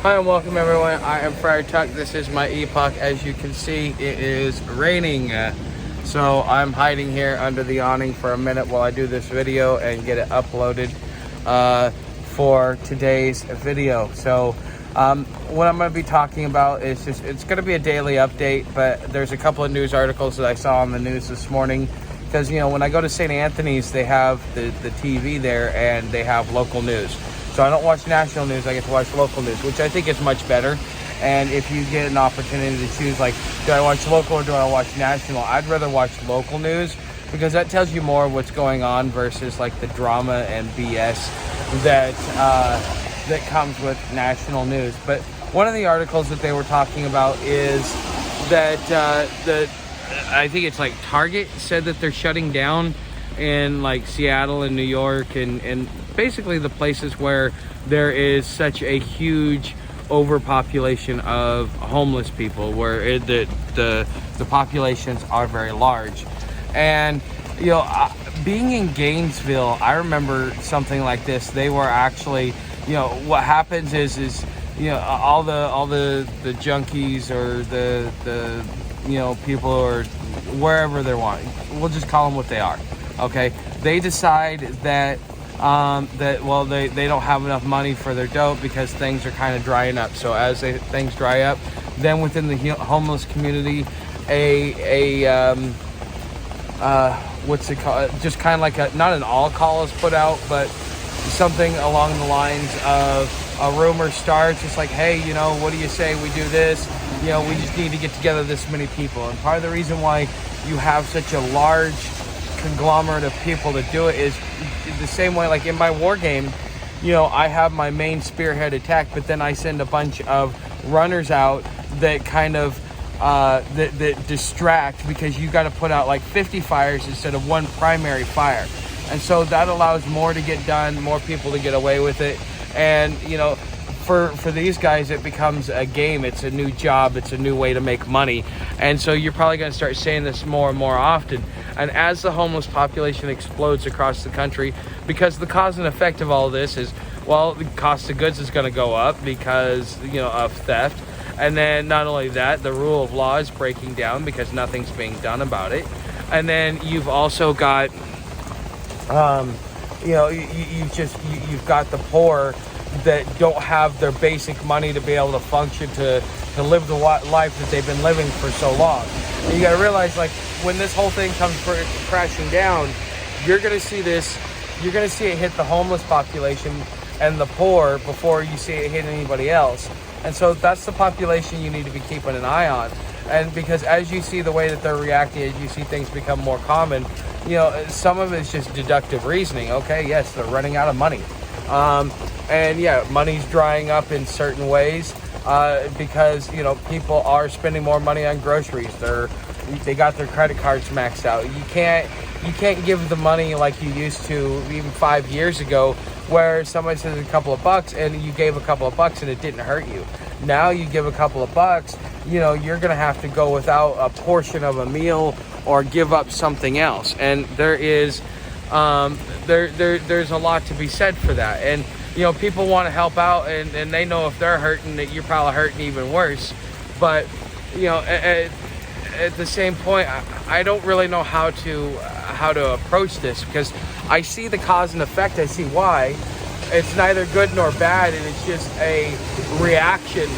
Hi and welcome everyone. I am Friar Tuck. This is my epoch. As you can see, it is raining. So I'm hiding here under the awning for a minute while I do this video and get it uploaded for today's video. So what I'm going to be talking about is it's going to be a daily update, but there's a couple of news articles that I saw on the news this morning. Because, you know, when I go to St. Anthony's, they have the TV there and they have local news. So I don't watch national news, I get to watch local news, which I think is much better. And if you get an opportunity to choose, like, do I watch local or do I watch national? I'd rather watch local news because that tells you more of what's going on versus like the drama and BS that comes with national news. But one of the articles that they were talking about is that I think it's like Target said that they're shutting down in like Seattle and New York and basically the places where there is such a huge overpopulation of homeless people, where the populations are very large. And you know, being in Gainesville, I remember something like this. They were actually, you know, what happens is you know, all the junkies or the you know, people or wherever they want, we'll just call them what they are. Okay, they decide that they don't have enough money for their dope because things are kind of drying up. So as things dry up, then within the homeless community, what's it called? Just kind of like not an all call is put out, but something along the lines of a rumor starts. It's like, hey, you know, what do you say we do this? You know, we just need to get together this many people. And part of the reason why you have such a large conglomerate of people to do it is the same way, like in my war game, you know, I have my main spearhead attack, but then I send a bunch of runners out that kind of that distract, because you got to put out like 50 fires instead of one primary fire. And so that allows more to get done, more people to get away with it. And you know, for these guys, it becomes a game. It's a new job. It's a new way to make money. And so you're probably going to start saying this more and more often. And as the homeless population explodes across the country, because the cause and effect of all of this is, well, the cost of goods is going to go up because, you know, of theft. And then not only that, the rule of law is breaking down because nothing's being done about it. And then you've also got, you know, you've got the poor that don't have their basic money to be able to function, to live the life that they've been living for so long. And you got to realize, like, when this whole thing comes crashing down, you're going to see this, you're going to see it hit the homeless population and the poor before you see it hit anybody else. And so that's the population you need to be keeping an eye on. And because as you see the way that they're reacting, as you see things become more common, you know, some of it's just deductive reasoning. Okay, yes, they're running out of money. And yeah, money's drying up in certain ways because, you know, people are spending more money on groceries. They got their credit cards maxed out. You can't give the money like you used to even 5 years ago, where somebody says a couple of bucks and you gave a couple of bucks and it didn't hurt you. Now you give a couple of bucks, you know, you're gonna have to go without a portion of a meal or give up something else. And there is there's a lot to be said for that. And you know, people want to help out, and they know if they're hurting that you're probably hurting even worse. But you know, at the same point, I don't really know how to approach this, because I see the cause and effect. I see why. It's neither good nor bad, and it's just a reaction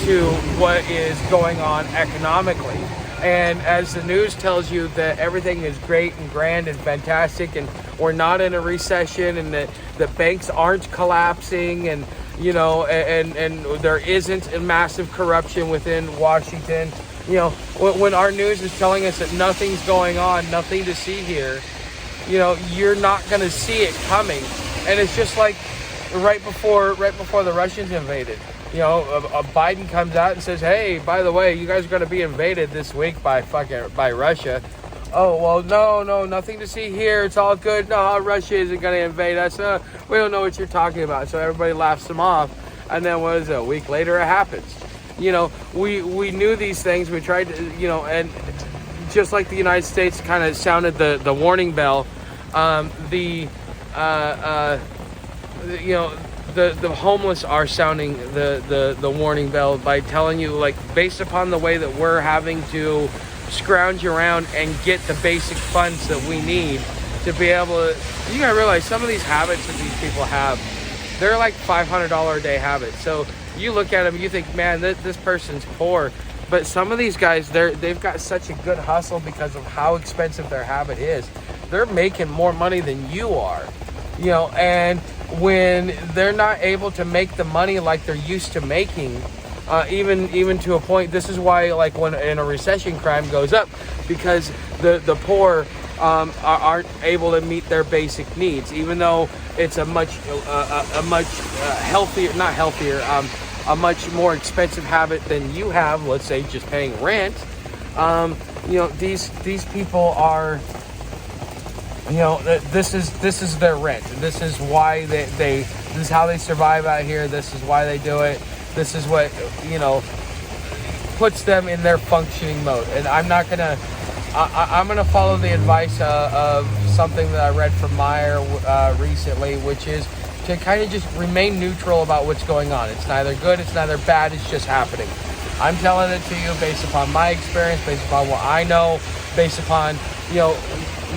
to what is going on economically. And as the news tells you that everything is great and grand and fantastic, and we're not in a recession, and that the banks aren't collapsing, and you know, and there isn't a massive corruption within Washington. You know, when our news is telling us that nothing's going on, nothing to see here, you know, you're not going to see it coming. And it's just like right before the Russians invaded. You know, Biden comes out and says, hey, by the way, you guys are going to be invaded this week by Russia. Oh, well, no, nothing to see here. It's all good. No, Russia isn't going to invade us. We don't know what you're talking about. So everybody laughs them off. And then what is it? A week later, it happens. You know, we knew these things. We tried to, you know, and just like the United States kind of sounded the warning bell, you know, the homeless are sounding the warning bell by telling you, like, based upon the way that we're having to scrounge around and get the basic funds that we need to be able to, you gotta realize some of these habits that these people have, they're like $500 a day habits. So you look at them, you think, man, this person's poor. But some of these guys, they've got such a good hustle because of how expensive their habit is. They're making more money than you are, you know, and when they're not able to make the money like they're used to making, even to a point, this is why, like, when in a recession, crime goes up, because the poor aren't able to meet their basic needs, even though it's a much healthier, not healthier, a much more expensive habit than you have, let's say just paying rent. You know, these people are, you know, this is their rent. This is why this is how they survive out here. This is why they do it. This is what, you know, puts them in their functioning mode. And I'm gonna follow the advice of something that I read from Meyer recently, which is to kind of just remain neutral about what's going on. It's neither good, it's neither bad, it's just happening. I'm telling it to you based upon my experience, based upon what I know, based upon, you know,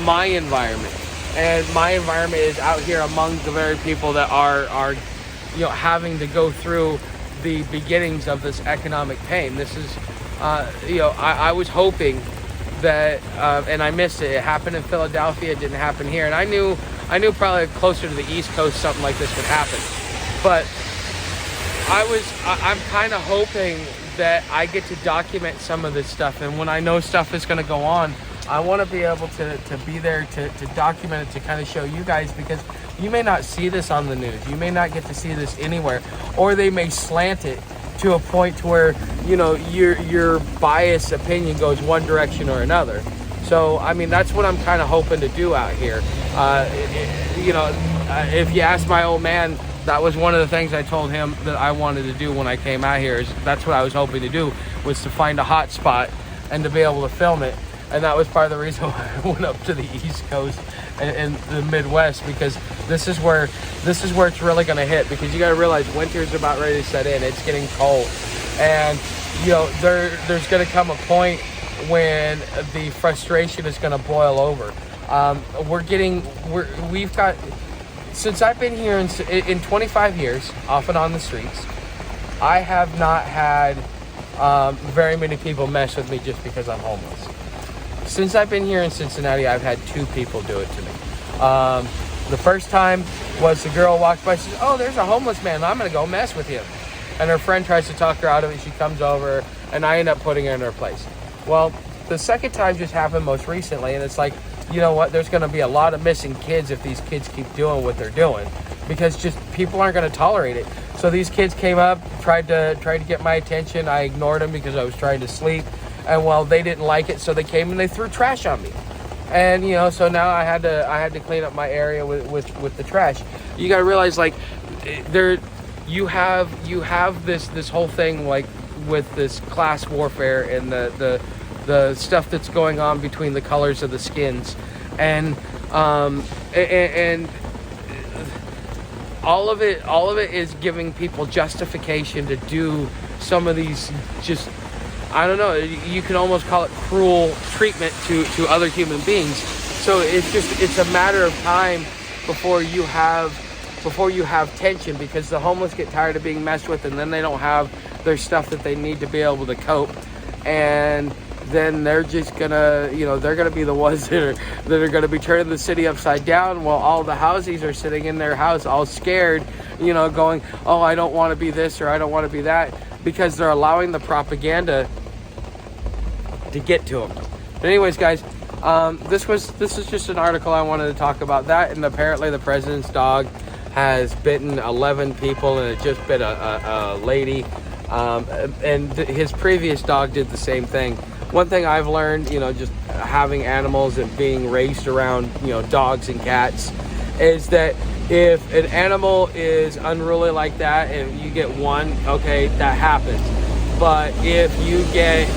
my environment. And my environment is out here among the very people that are you know, having to go through the beginnings of this economic pain. This is, you know, I was hoping that, and I missed it. It happened in Philadelphia. It didn't happen here. And I knew probably closer to the East Coast something like this would happen. But I'm kind of hoping that I get to document some of this stuff. And when I know stuff is going to go on, I want to be able to be there to document it, to kind of show you guys, because you may not see this on the news. You may not get to see this anywhere, or they may slant it to a point to where, you know, your biased opinion goes one direction or another. So, I mean, that's what I'm kind of hoping to do out here. You know, if you ask my old man, that was one of the things I told him that I wanted to do when I came out here. Is that's what I was hoping to do, was to find a hot spot and to be able to film it. And that was part of the reason why I went up to the East Coast and the Midwest, because this is where it's really going to hit. Because you got to realize winter's about ready to set in. It's getting cold, and you know there's going to come a point when the frustration is going to boil over. We've got, since I've been here in 25 years, off and on the streets, I have not had very many people mess with me just because I'm homeless. Since I've been here in Cincinnati, I've had 2 people do it to me. The first time was the girl walked by, says, "Oh, there's a homeless man. I'm going to go mess with him." And her friend tries to talk her out of it. She comes over, and I end up putting her in her place. Well, the second time just happened most recently, and it's like, you know what? There's going to be a lot of missing kids if these kids keep doing what they're doing, because just people aren't going to tolerate it. So these kids came up, tried to get my attention. I ignored them because I was trying to sleep. And well, they didn't like it, so they came and they threw trash on me. And you know, so now I had to clean up my area with the trash. You got to realize, like, you have this whole thing, like, with this class warfare and the stuff that's going on between the colors of the skins, and all of it is giving people justification to do some of these, just, I don't know, you can almost call it cruel treatment to other human beings. So it's a matter of time before you have tension, because the homeless get tired of being messed with, and then they don't have their stuff that they need to be able to cope. And then they're just gonna, you know, they're gonna be the ones that are gonna be turning the city upside down, while all the housies are sitting in their house all scared, you know, going, "Oh, I don't want to be this, or I don't want to be that," because they're allowing the propaganda to get to them. But anyways, guys, this is just an article I wanted to talk about that. And apparently the president's dog has bitten 11 people, and it just bit a lady, and his previous dog did the same thing. One thing I've learned, you know, just having animals and being raised around, you know, dogs and cats, is that if an animal is unruly like that, and you get one, okay, that happens. But if you get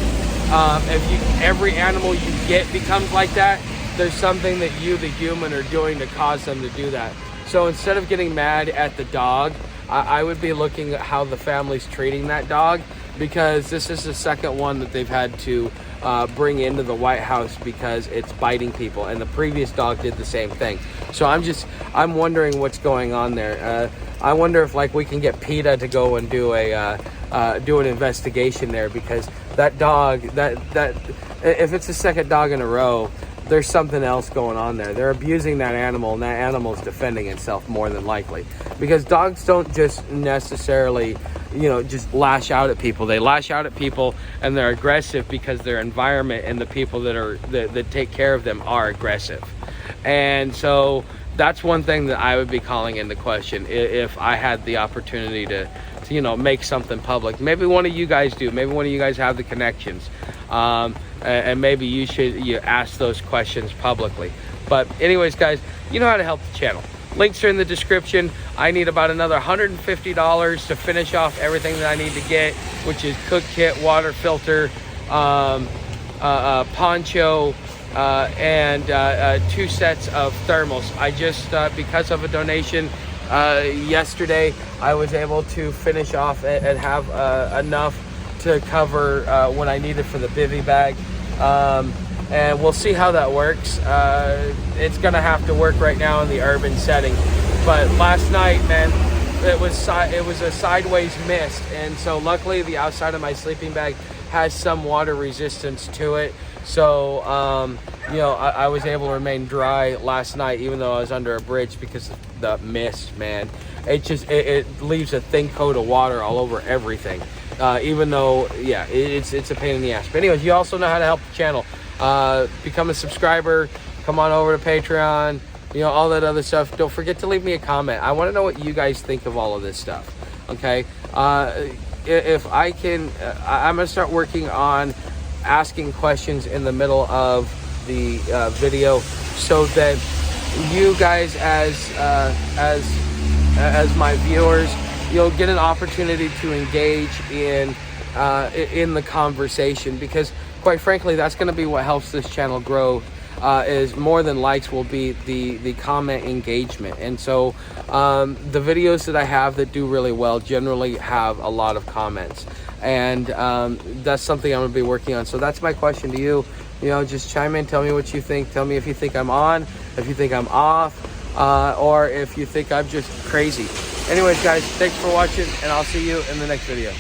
every animal you get becomes like that, there's something that you, the human, are doing to cause them to do that. So instead of getting mad at the dog I would be looking at how the family's treating that dog, because this is the second one that they've had to bring into the White House because it's biting people, and the previous dog did the same thing. So I'm wondering what's going on there. I wonder if like we can get PETA to go and do an investigation there, because that dog, that if it's the second dog in a row, there's something else going on there. They're abusing that animal, and that animal's defending itself more than likely. Because dogs don't just necessarily, just lash out at people. They lash out at people, and they're aggressive because their environment and the people that take care of them are aggressive. And so that's one thing that I would be calling into question if I had the opportunity to make something public. Maybe one of you guys do. Maybe one of you guys have the connections. And maybe you ask those questions publicly. But anyways, guys, you know how to help the channel. Links are in the description. I need about another $150 to finish off everything that I need to get, which is cook kit, water filter, poncho, and 2 sets of thermals. I just, because of a donation yesterday, I was able to finish off and have enough to cover what I needed for the bivy bag. And we'll see how that works. It's gonna have to work right now in the urban setting. But last night, man, it was a sideways mist, and so luckily the outside of my sleeping bag has some water resistance to it. So I was able to remain dry last night, even though I was under a bridge, because of the mist, man. It leaves a thin coat of water all over everything. Even though, it's a pain in the ass. But anyways, you also know how to help the channel. Become a subscriber, come on over to Patreon, all that other stuff. Don't forget to leave me a comment. I want to know what you guys think of all of this stuff, okay? If I can, I'm going to start working on asking questions in the middle of the video, so that you guys as my viewers, you'll get an opportunity to engage in the conversation, because quite frankly, that's going to be what helps this channel grow. Is more than likes will be the comment engagement. And so the videos that I have that do really well generally have a lot of comments, and that's something I'm going to be working on. So that's my question to you. Just chime in, tell me what you think. Tell me if you think I'm on, if you think I'm off, or if you think I'm just crazy. Anyways, guys, thanks for watching, and I'll see you in the next video.